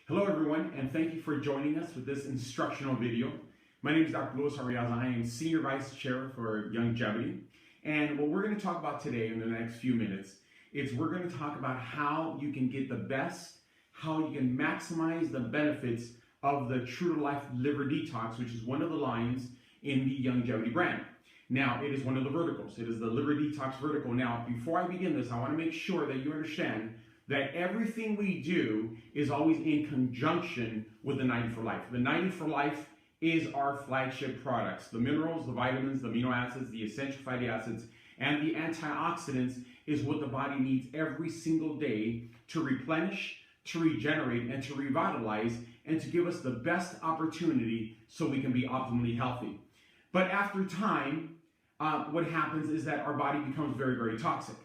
Hello everyone, and thank you for joining us with this instructional video. My name is Dr. Louis Ariaza. I am Senior Vice Chair for Youngevity. And what we're going to talk about today in the next few minutes is we're going to talk about how you can get the best, how you can maximize the benefits of the True to Life Liver Detox, which is one of the lines in the Youngevity brand. Now, it is one of the verticals. It is the Liver Detox vertical. Now, before I begin this, I want to make sure that you understand that everything we do is always in conjunction with the 90 for Life. The 90 for Life is our flagship products. The minerals, the vitamins, the amino acids, the essential fatty acids, and the antioxidants is what the body needs every single day to replenish, to regenerate, and to revitalize, and to give us the best opportunity so we can be optimally healthy. But after time, what happens is that our body becomes very, very toxic.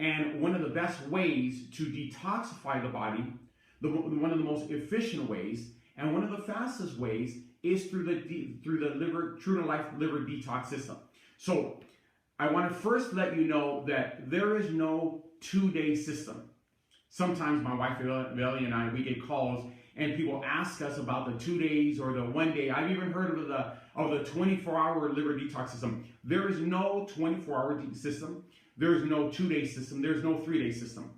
And one of the best ways to detoxify the body, one of the most efficient ways, and one of the fastest ways is through the liver, True to Life Liver Detox system. So I want to first let you know that there is no 2-day system. Sometimes my wife Ellie and I, we get calls and people ask us about the 2 days or the 1 day. I've even heard of the 24-hour liver detox system. There is no 24-hour system. There is no 2-day system. There's no 3-day system.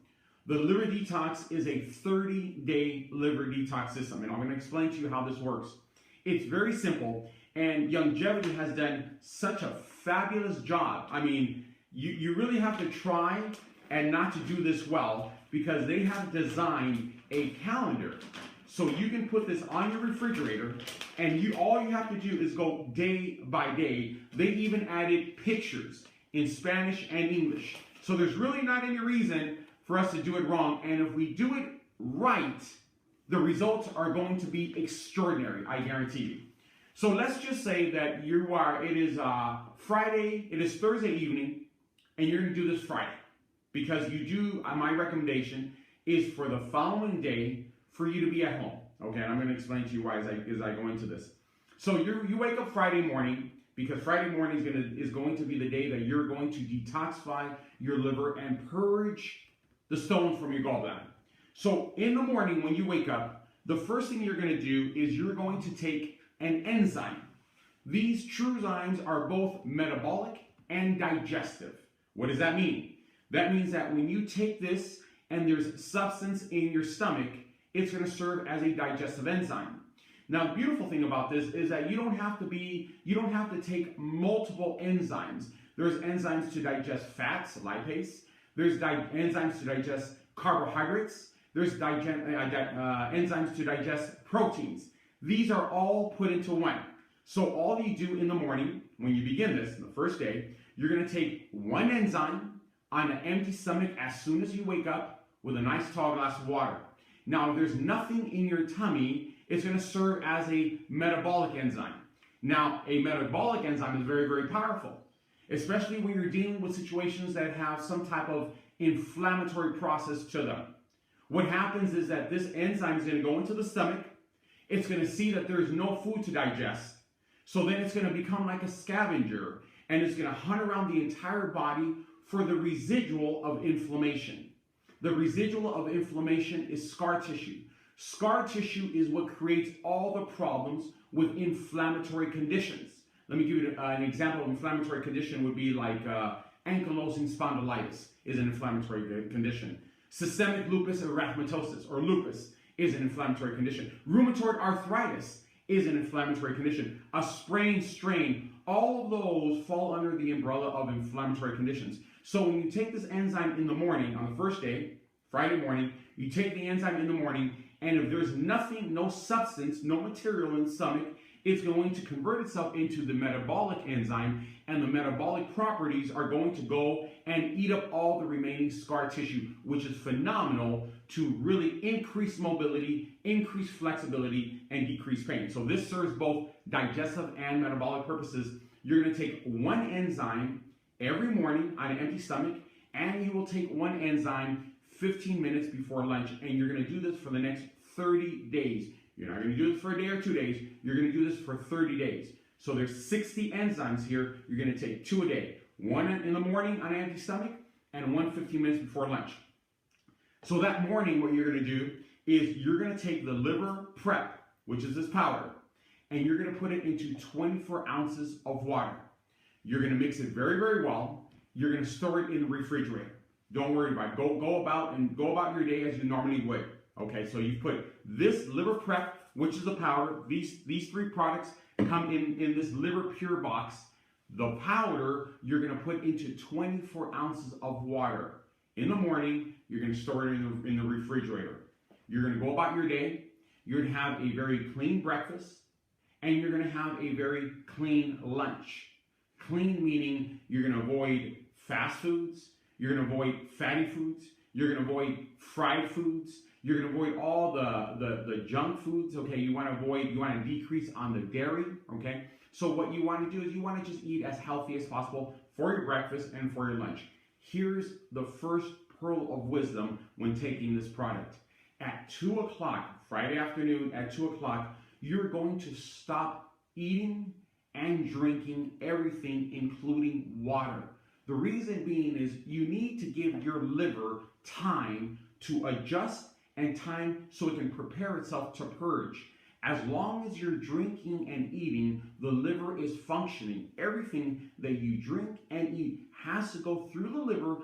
The liver detox is a 30-day liver detox system, and I'm going to explain to you how this works. It's very simple, and Youngevity has done such a fabulous job. I mean, you really have to try and not to do this well, because they have designed a calendar. So you can put this on your refrigerator, and all you have to do is go day by day. They even added pictures in Spanish and English. So there's really not any reason for us to do it wrong. And if we do it right, the results are going to be extraordinary, I guarantee you. So let's just say that it is Friday, it is Thursday evening, and you're gonna do this Friday. Because my recommendation is for the following day for you to be at home. Okay, and I'm gonna explain to you why as I go into this. So you wake up Friday morning, because Friday morning is going to be the day that you're going to detoxify your liver and purge the stones from your gallbladder. So in the morning when you wake up, the first thing you're going to do is you're going to take an enzyme. These true enzymes are both metabolic and digestive. What does that mean? That means that when you take this and there's substance in your stomach, it's going to serve as a digestive enzyme. Now, the beautiful thing about this is that you don't have to take multiple enzymes. There's enzymes to digest fats, lipase. There's enzymes to digest carbohydrates. There's enzymes to digest proteins. These are all put into one. So all you do in the morning, when you begin this, the first day, you're going to take one enzyme on an empty stomach as soon as you wake up with a nice tall glass of water. Now, if there's nothing in your tummy, it's going to serve as a metabolic enzyme. Now, a metabolic enzyme is very, very powerful, especially when you're dealing with situations that have some type of inflammatory process to them. What happens is that this enzyme is going to go into the stomach. It's going to see that there's no food to digest. So then it's going to become like a scavenger, and it's going to hunt around the entire body for the residual of inflammation. The residual of inflammation is scar tissue. Scar tissue is what creates all the problems with inflammatory conditions. Let me give you an example of inflammatory condition would be like ankylosing spondylitis is an inflammatory condition. Systemic lupus erythematosus, or lupus, is an inflammatory condition. Rheumatoid arthritis is an inflammatory condition. A sprain, strain, all of those fall under the umbrella of inflammatory conditions. So when you take this enzyme in the morning, on the first day, Friday morning, you take the enzyme in the morning, and if there's nothing, no substance, no material in the stomach, it's going to convert itself into the metabolic enzyme, and the metabolic properties are going to go and eat up all the remaining scar tissue, which is phenomenal to really increase mobility, increase flexibility, and decrease pain. So this serves both digestive and metabolic purposes. You're going to take one enzyme every morning on an empty stomach, and you will take one enzyme 15 minutes before lunch, and you're going to do this for the next 30 days. You're not going to do this for a day or 2 days. You're going to do this for 30 days. So there's 60 enzymes here. You're going to take 2 a day. One in the morning on an empty stomach, and one 15 minutes before lunch. So that morning, what you're going to do is you're going to take the liver prep, which is this powder, and you're going to put it into 24 ounces of water. You're going to mix it very, very well. You're going to store it in the refrigerator. Don't worry about it. Go about your day as you normally would. Okay, so you put this liver prep, which is a powder. These three products come in this liver pure box. The powder you're going to put into 24 ounces of water. In the morning, you're going to store it in the refrigerator. You're going to go about your day. You're going to have a very clean breakfast, and you're going to have a very clean lunch. Clean meaning you're going to avoid fast foods. You're going to avoid fatty foods. You're going to avoid fried foods. You're going to avoid all the junk foods. Okay, you want to decrease on the dairy. Okay, so what you want to do is you want to just eat as healthy as possible for your breakfast and for your lunch. Here's the first pearl of wisdom when taking this product. At 2 o'clock, Friday afternoon at 2 o'clock, you're going to stop eating and drinking everything, including water. The reason being is you need to give your liver time to adjust and time so it can prepare itself to purge. As long as you're drinking and eating, the liver is functioning. Everything that you drink and eat has to go through the liver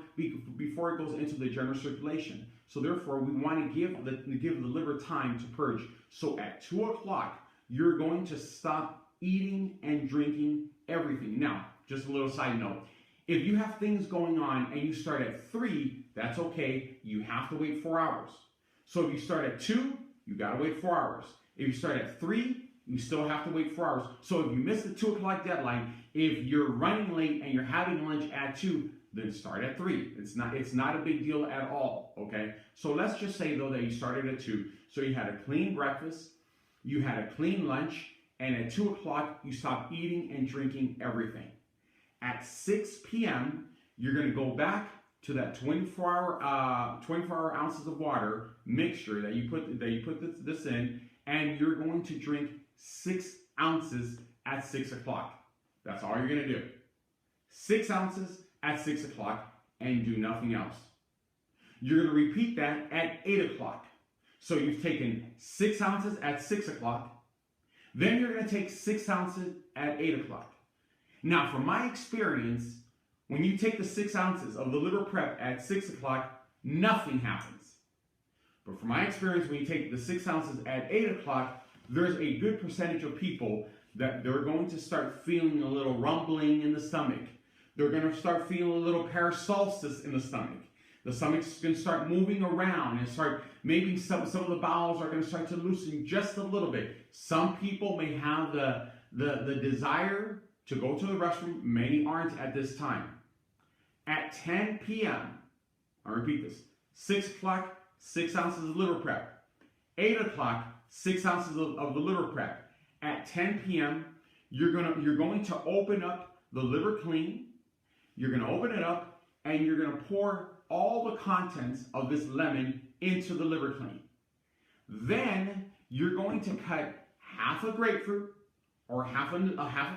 before it goes into the general circulation. So therefore, we want to give the liver time to purge. So at 2 o'clock, you're going to stop eating and drinking everything. Now, just a little side note. If you have things going on and you start at 3, that's okay. You have to wait 4 hours. So if you start at 2, you got to wait 4 hours. If you start at 3, you still have to wait 4 hours. So if you miss the 2 o'clock deadline, if you're running late and you're having lunch at 2, then start at 3. It's not a big deal at all, okay? So let's just say, though, that you started at 2. So you had a clean breakfast, you had a clean lunch, and at 2 o'clock, you stopped eating and drinking everything. At 6 p.m., you're going to go back to that 24 ounces of water mixture that you put this in, and you're going to drink 6 ounces at 6 o'clock. That's all you're going to do. 6 ounces at 6 o'clock and do nothing else. You're going to repeat that at 8 o'clock. So you've taken 6 ounces at 6 o'clock. Then you're going to take 6 ounces at 8 o'clock. Now, from my experience, when you take the 6 ounces of the liver prep at 6 o'clock, nothing happens. But from my experience, when you take the 6 ounces at 8 o'clock, there's a good percentage of people that they're going to start feeling a little rumbling in the stomach. They're going to start feeling a little peristalsis in the stomach. The stomach's going to start moving around and start, maybe some of the bowels are going to start to loosen just a little bit. Some people may have the desire to go to the restroom. Many aren't at this time. At 10 p.m., I'll repeat this, 6 o'clock, 6 ounces of liver prep. 8 o'clock, 6 ounces of the liver prep. At 10 p.m., you're going to open up the liver clean. You're going to open it up, and you're going to pour all the contents of this lemon into the liver clean. Then you're going to cut half a grapefruit or half a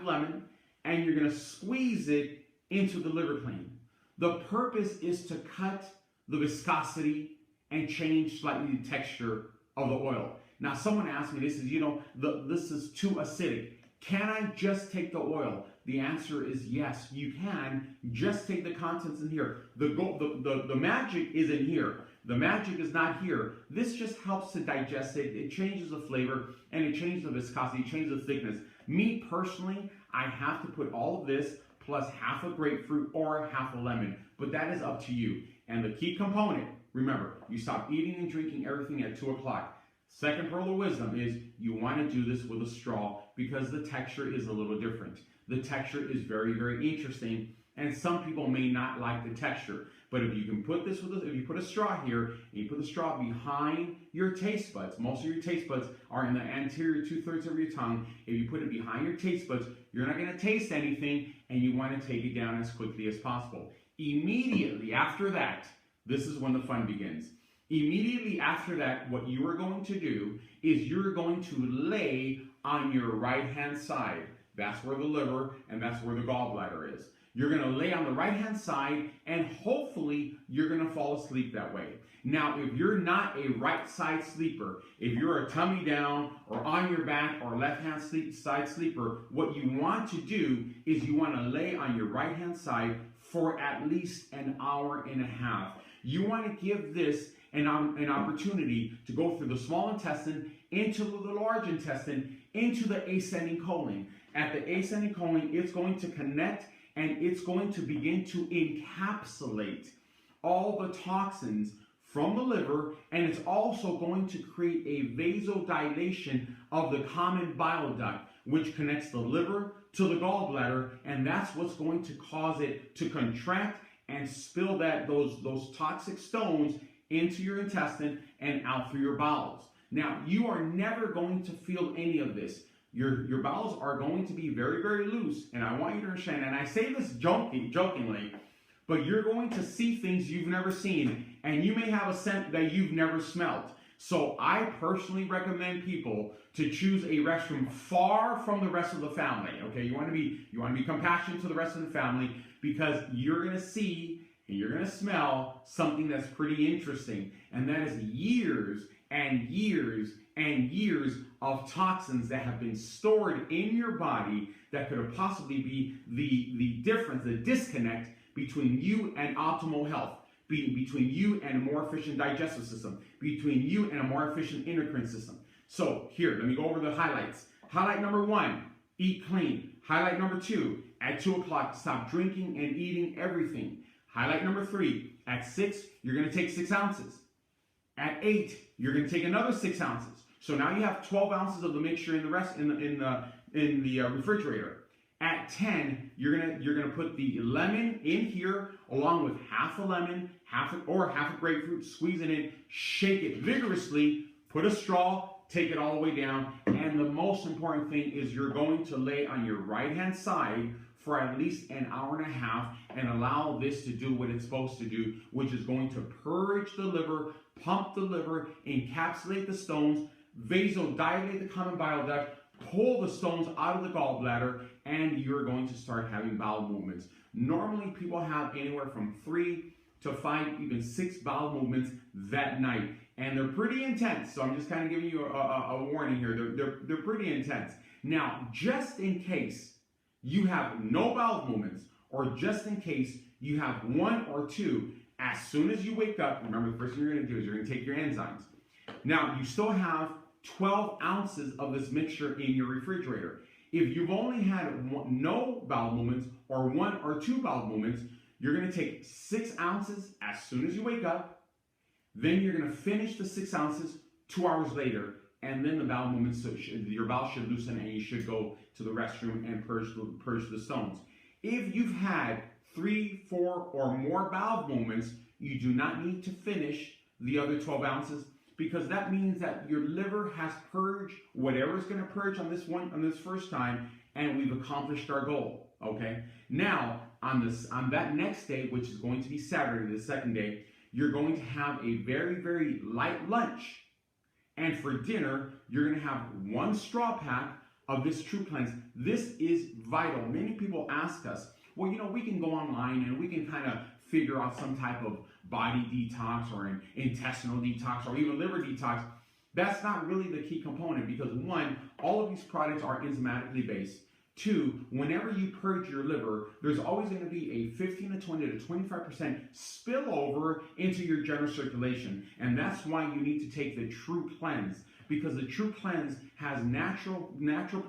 lemon, and you're going to squeeze it into the liver clean. The purpose is to cut the viscosity and change slightly the texture of the oil. Now, someone asked me, this is too acidic. Can I just take the oil? The answer is yes, you can. Just take the contents in here. The magic is in here. The magic is not here. This just helps to digest it. It changes the flavor, and it changes the viscosity, it changes the thickness. Me personally, I have to put all of this plus half a grapefruit or half a lemon, but that is up to you. And the key component, remember, you stop eating and drinking everything at 2 o'clock. Second pearl of wisdom is you want to do this with a straw because the texture is a little different. The texture is very, very interesting, and some people may not like the texture. But if you can put this if you put a straw here, and you put the straw behind your taste buds, most of your taste buds are in the anterior 2/3 of your tongue. If you put it behind your taste buds, you're not going to taste anything, and you want to take it down as quickly as possible. Immediately after that, this is when the fun begins. Immediately after that, what you are going to do is you're going to lay on your right-hand side. That's where the liver and that's where the gallbladder is. You're going to lay on the right-hand side, and hopefully you're going to fall asleep that way. Now, if you're not a right side sleeper, if you're a tummy down or on your back or left-hand side sleeper, what you want to do is you want to lay on your right-hand side for at least an hour and a half. You want to give this an opportunity to go through the small intestine, into the large intestine, into the ascending colon. At the ascending colon, it's going to connect and it's going to begin to encapsulate all the toxins from the liver, and it's also going to create a vasodilation of the common bile duct, which connects the liver to the gallbladder, and that's what's going to cause it to contract and spill those toxic stones into your intestine and out through your bowels. Now, you are never going to feel any of this. Your bowels are going to be very, very loose, and I want you to understand, and I say this jokingly, but you're going to see things you've never seen, and you may have a scent that you've never smelled. So I personally recommend people to choose a restroom far from the rest of the family. Okay, you want to be compassionate to the rest of the family, because you're going to see and you're going to smell something that's pretty interesting, and that is years and years and years of toxins that have been stored in your body that could have possibly be the difference, the disconnect between you and optimal health, between you and a more efficient digestive system, between you and a more efficient endocrine system. So here, let me go over the highlights. Highlight number 1, eat clean. Highlight number 2, at 2 o'clock, stop drinking and eating everything. Highlight number 3, at 6, you're going to take 6 ounces. At 8, you're going to take another 6 ounces. So now you have 12 ounces of the mixture in the refrigerator. At 10, you're gonna put the lemon in here along with half a lemon, half a grapefruit, squeeze it in, shake it vigorously, put a straw, take it all the way down, and the most important thing is you're going to lay on your right-hand side for at least an hour and a half and allow this to do what it's supposed to do, which is going to purge the liver, pump the liver, encapsulate the stones, vasodilate the common bile duct, pull the stones out of the gallbladder, and you're going to start having bowel movements. Normally, people have anywhere from 3 to 5, even 6 bowel movements that night, and they're pretty intense. So I'm just kind of giving you a warning here. They're pretty intense. Now, just in case you have no bowel movements, or just in case you have 1 or 2, as soon as you wake up, remember the first thing you're going to do is you're going to take your enzymes. Now, you still have 12 ounces of this mixture in your refrigerator. If you've only had no bowel movements or 1 or 2 bowel movements, you're going to take 6 ounces as soon as you wake up. Then you're going to finish the 6 ounces 2 hours later, and then the bowel movements, your bowel should loosen and you should go to the restroom and purge the stones. If you've had 3, 4, or more bowel movements, you do not need to finish the other 12 ounces, because that means that your liver has purged whatever it's going to purge on this first time, and we've accomplished our goal. Okay. Now on that next day, which is going to be Saturday, the second day, you're going to have a very, very light lunch, and for dinner you're going to have 1 straw pack of this True Cleanse. This is vital. Many people ask us, well, we can go online and we can kind of figure out some type of body detox or an intestinal detox or even liver detox. That's not really the key component, because 1, all of these products are enzymatically based. 2, whenever you purge your liver, there's always going to be a 15 to 20 to 25% spillover into your general circulation. And that's why you need to take the True Cleanse, because the True Cleanse has natural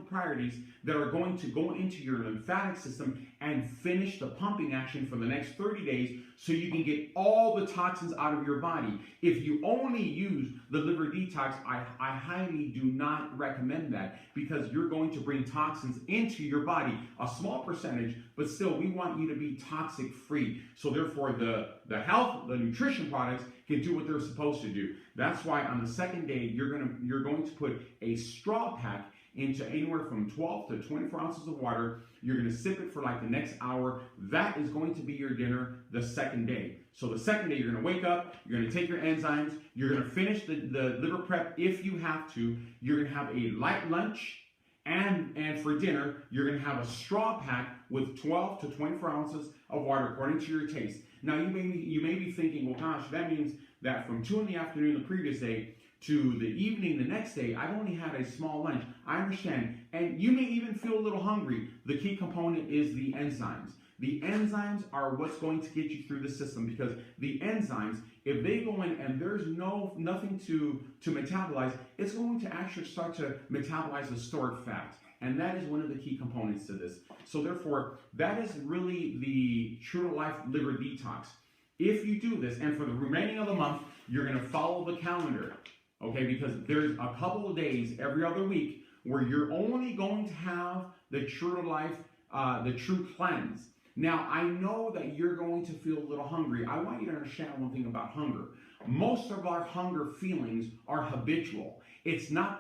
properties that are going to go into your lymphatic system and finish the pumping action for the next 30 days, so you can get all the toxins out of your body. If you only use the liver detox, I highly do not recommend that, because you're going to bring toxins into your body, a small percentage, but still we want you to be toxic free. So therefore the health, the nutrition products can do what they're supposed to do. That's why on the second day, you're going to put a straw pack into anywhere from 12 to 24 ounces of water. You're going to sip it for like the next hour. That is going to be your dinner the second day. So the second day, you're going to wake up, you're going to take your enzymes, you're going to finish the liver prep if you have to, you're going to have a light lunch, And for dinner, you're going to have a straw pack with 12 to 24 ounces of water according to your taste. Now, you may be thinking, well, gosh, that means that from 2 in the afternoon the previous day to the evening the next day, I've only had a small lunch. I understand. And you may even feel a little hungry. The key component is the enzymes. The enzymes are what's going to get you through the system, because the enzymes, if they go in and there's nothing to metabolize, it's going to actually start to metabolize the stored fat. And that is one of the key components to this. So therefore, that is really the True to Life Liver Detox. If you do this, and for the remaining of the month, you're going to follow the calendar, okay? Because there's a couple of days every other week where you're only going to have the True to Life, the True Cleanse. Now, I know that you're going to feel a little hungry. I want you to understand one thing about hunger. Most of our hunger feelings are habitual.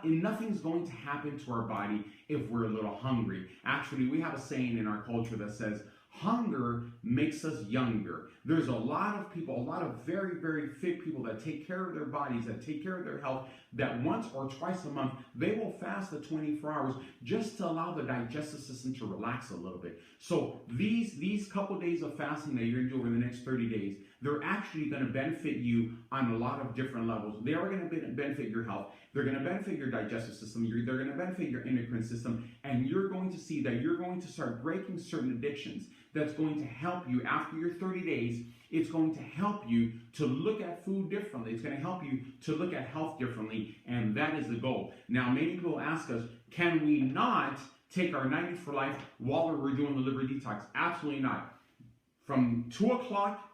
Nothing's going to happen to our body if we're a little hungry. Actually, we have a saying in our culture that says, hunger makes us younger. There's a lot of people, a lot of very, very fit people that take care of their bodies, that take care of their health, that once or twice a month, they will fast the 24 hours just to allow the digestive system to relax a little bit. So these couple days of fasting that you're going to do over the next 30 days, they're actually going to benefit you on a lot of different levels. They are going to benefit your health. They're going to benefit your digestive system. They're going to benefit your endocrine system. And you're going to see that you're going to start breaking certain addictions. That's going to help you after your 30 days. It's going to help you to look at food differently. It's going to help you to look at health differently. And that is the goal. Now, many people ask us, can we not take our 90 for life while we're doing the liver detox? Absolutely not. From 2 o'clock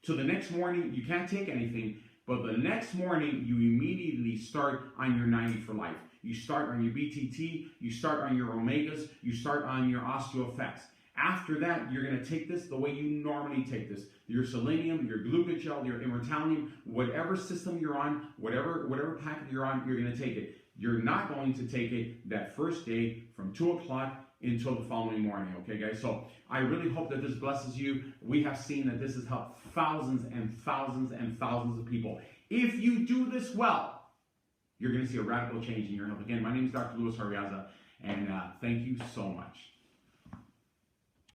to the next morning, you can't take anything. But the next morning, you immediately start on your 90 for life. You start on your BTT, you start on your omegas, you start on your OsteoFX. After that, you're going to take this the way you normally take this. Your selenium, your glucogel, your immortalium, whatever system you're on, whatever packet you're on, you're going to take it. You're not going to take it that first day from 2 o'clock until the following morning, okay, guys? So I really hope that this blesses you. We have seen that this has helped thousands and thousands and thousands of people. If you do this well, you're going to see a radical change in your health. Again, my name is Dr. Luis Arriaza, and thank you so much.